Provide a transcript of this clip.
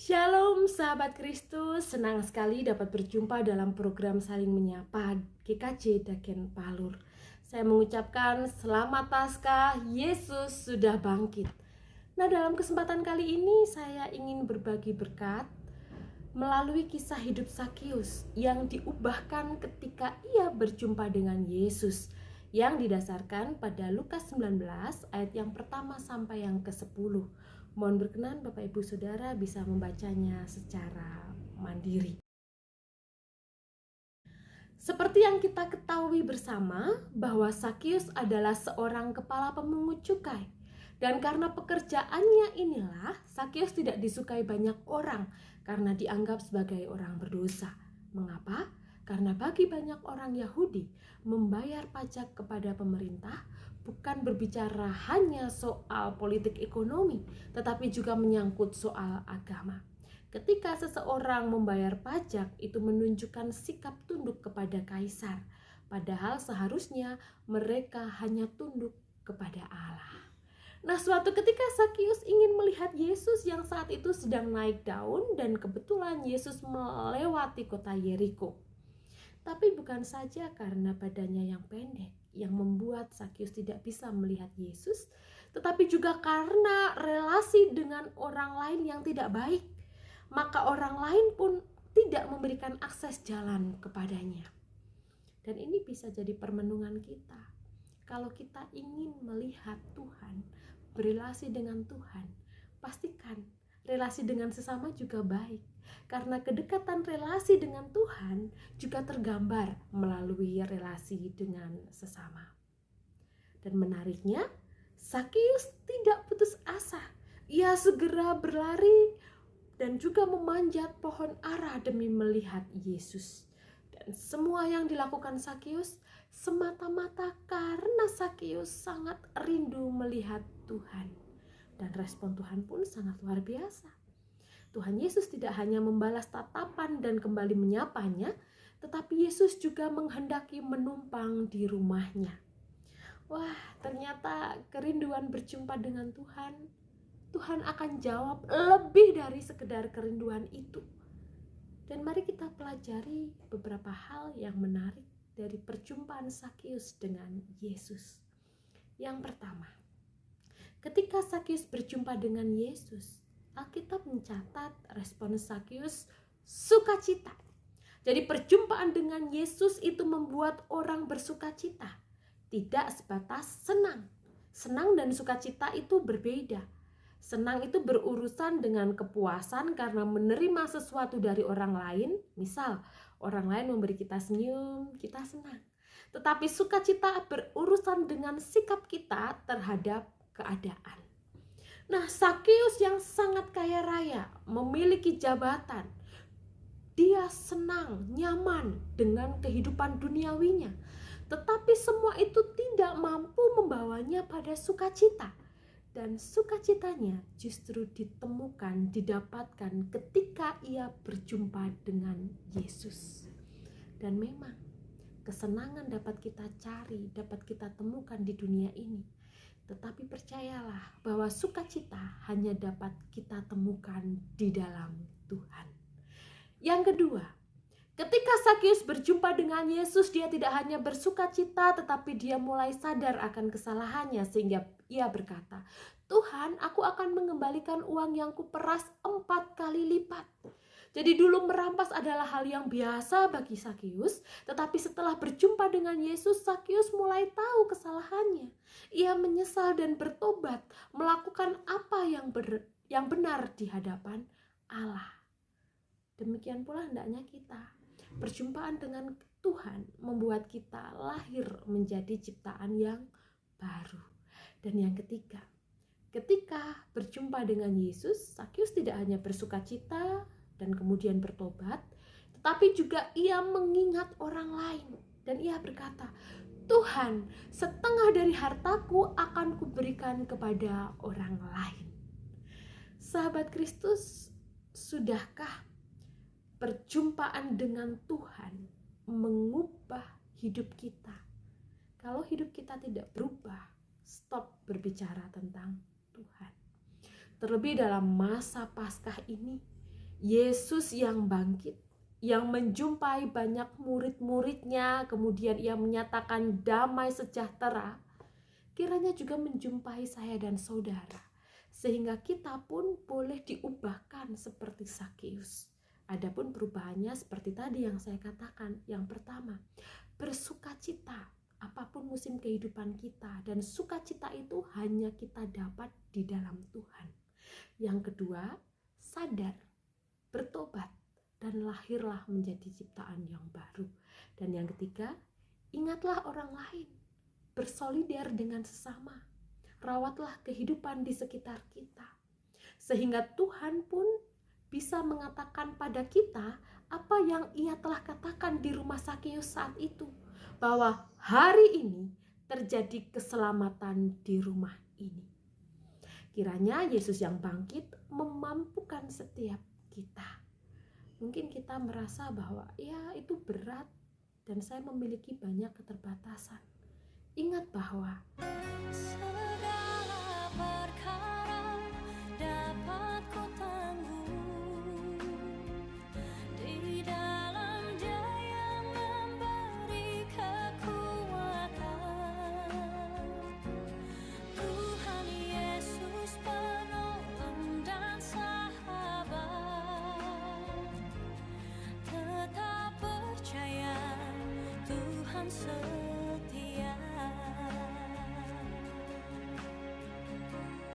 Shalom sahabat Kristus, senang sekali dapat berjumpa dalam program Saling Menyapa GKJ Dagen Palur. Saya mengucapkan selamat Paskah, Yesus sudah bangkit. Nah, dalam kesempatan kali ini saya ingin berbagi berkat melalui kisah hidup Sakius yang diubahkan ketika ia berjumpa dengan Yesus, yang didasarkan pada Lukas 19 ayat yang pertama sampai yang ke-10. Mohon berkenan Bapak Ibu Saudara bisa membacanya secara mandiri. Seperti yang kita ketahui bersama bahwa Sakius adalah seorang kepala pemungut cukai. Dan karena pekerjaannya inilah, Sakius tidak disukai banyak orang karena dianggap sebagai orang berdosa. Mengapa? Karena bagi banyak orang Yahudi, membayar pajak kepada pemerintah bukan berbicara hanya soal politik ekonomi, tetapi juga menyangkut soal agama. Ketika seseorang membayar pajak, itu menunjukkan sikap tunduk kepada kaisar, padahal seharusnya mereka hanya tunduk kepada Allah. Nah, suatu ketika Sakius ingin melihat Yesus yang saat itu sedang naik daun, dan kebetulan Yesus melewati kota Yeriko. Tapi bukan saja karena badannya yang pendek yang membuat Sakius tidak bisa melihat Yesus, tetapi juga karena relasi dengan orang lain yang tidak baik. Maka orang lain pun tidak memberikan akses jalan kepadanya. Dan ini bisa jadi permenungan kita. Kalau kita ingin melihat Tuhan, berelasi dengan Tuhan, pastikan relasi dengan sesama juga baik. Karena kedekatan relasi dengan Tuhan juga tergambar melalui relasi dengan sesama. Dan menariknya, Sakius tidak putus asa. Ia segera berlari dan juga memanjat pohon ara demi melihat Yesus. Dan semua yang dilakukan Sakius semata-mata karena Sakius sangat rindu melihat Tuhan. Dan respon Tuhan pun sangat luar biasa. Tuhan Yesus tidak hanya membalas tatapan dan kembali menyapanya, tetapi Yesus juga menghendaki menumpang di rumahnya. Wah, ternyata kerinduan berjumpa dengan Tuhan akan jawab lebih dari sekedar kerinduan itu. Dan mari kita pelajari beberapa hal yang menarik dari perjumpaan Sakius dengan Yesus. Yang pertama, ketika Sakius berjumpa dengan Yesus, Alkitab mencatat respon Sakius sukacita. Jadi perjumpaan dengan Yesus itu membuat orang bersukacita, tidak sebatas senang. Senang dan sukacita itu berbeda. Senang itu berurusan dengan kepuasan karena menerima sesuatu dari orang lain. Misal, orang lain memberi kita senyum, kita senang. Tetapi sukacita berurusan dengan sikap kita terhadap keadaan. Nah, Sakius yang sangat kaya raya, memiliki jabatan, dia senang, nyaman dengan kehidupan duniawinya. Tetapi semua itu tidak mampu membawanya pada sukacita. Dan sukacitanya justru ditemukan, didapatkan ketika ia berjumpa dengan Yesus. Dan memang kesenangan dapat kita cari, dapat kita temukan di dunia ini. Tetapi percayalah bahwa sukacita hanya dapat kita temukan di dalam Tuhan. Yang kedua, ketika Sakius berjumpa dengan Yesus, dia tidak hanya bersukacita, tetapi dia mulai sadar akan kesalahannya sehingga ia berkata, Tuhan, aku akan mengembalikan uang yang kuperas 4 kali lipat. Jadi dulu merampas adalah hal yang biasa bagi Sakius, tetapi setelah berjumpa dengan Yesus, Sakius mulai tahu kesalahannya. Ia menyesal dan bertobat, melakukan apa yang benar di hadapan Allah. Demikian pula hendaknya kita. Perjumpaan dengan Tuhan membuat kita lahir menjadi ciptaan yang baru. Dan yang ketiga, ketika berjumpa dengan Yesus, Sakius tidak hanya bersukacita dan kemudian bertobat, tetapi juga ia mengingat orang lain. Dan ia berkata, Tuhan, setengah dari hartaku akan kuberikan kepada orang lain. Sahabat Kristus, sudahkah perjumpaan dengan Tuhan mengubah hidup kita? Kalau hidup kita tidak berubah, stop berbicara tentang Tuhan. Terlebih dalam masa Paskah ini, Yesus yang bangkit, yang menjumpai banyak murid-muridnya, kemudian ia menyatakan damai sejahtera, kiranya juga menjumpai saya dan saudara, sehingga kita pun boleh diubahkan seperti Sakeus. Adapun perubahannya seperti tadi yang saya katakan, yang pertama, bersukacita apapun musim kehidupan kita, dan sukacita itu hanya kita dapat di dalam Tuhan. Yang kedua, sadar, bertobat, dan lahirlah menjadi ciptaan yang baru. Dan yang ketiga, ingatlah orang lain, bersolidar dengan sesama, rawatlah kehidupan di sekitar kita, sehingga Tuhan pun bisa mengatakan pada kita apa yang ia telah katakan di rumah Sakeus saat itu, bahwa hari ini terjadi keselamatan di rumah ini. Kiranya Yesus yang bangkit memampukan setiap kita. Mungkin kita merasa bahwa ya itu berat dan saya memiliki banyak keterbatasan. Ingat bahwa segala perkara dapat ku tanggung di dalam Dia yang memberi kekuatan. Tuhan Yesus penolong dan sahabat, tetap percaya Tuhan